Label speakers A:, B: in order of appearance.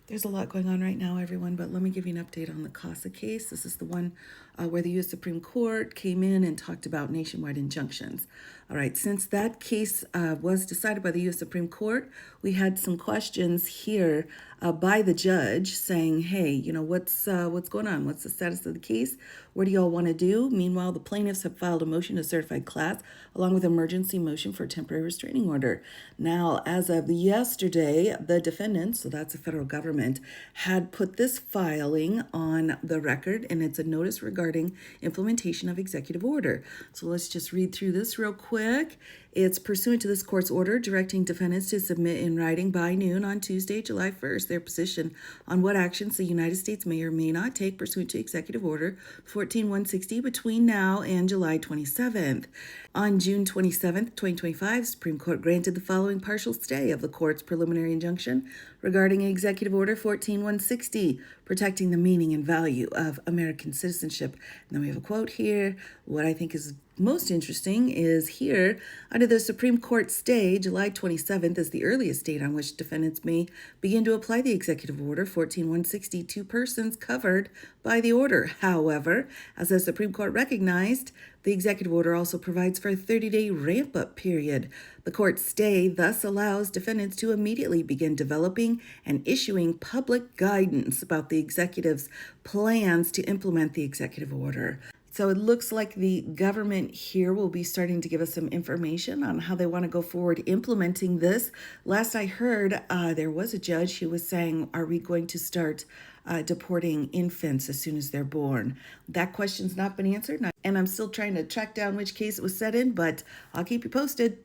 A: There's a lot going on right now, everyone, but let me give you an update on the CASA case. This is the one where the U.S. Supreme Court came in and talked about nationwide injunctions. All right, since that case was decided by the U.S. Supreme Court, we had some questions here by the judge saying, hey, what's going on? What's the status of the case? What do y'all want to do? Meanwhile, the plaintiffs have filed a motion to certify class along with emergency motion for a temporary restraining order. Now, as of yesterday, the defendants, so that's the federal government, had put this filing on the record, and it's a notice regarding implementation of executive order. So let's just read through this real quick. It's pursuant to this court's order directing defendants to submit in writing by noon on Tuesday, July 1st, their position on what actions the United States may or may not take pursuant to Executive Order 14160 between now and July 27th. On June 27th, 2025, Supreme Court granted the following partial stay of the court's preliminary injunction regarding Executive Order 14160, protecting the meaning and value of American citizenship. And then we have a quote here. What I think is most interesting is here, under the Supreme Court stay, July 27th is the earliest date on which defendants may begin to apply the Executive Order 14160 to persons covered by the order. However, as the Supreme Court recognized, the executive order also provides for a 30-day ramp-up period. The court's stay thus allows defendants to immediately begin developing and issuing public guidance about the executive's plans to implement the executive order. So it looks like the government here will be starting to give us some information on how they want to go forward implementing this. Last I heard, there was a judge who was saying, are we going to start deporting infants as soon as they're born? That question's not been answered, and I'm still trying to track down which case it was set in, but I'll keep you posted.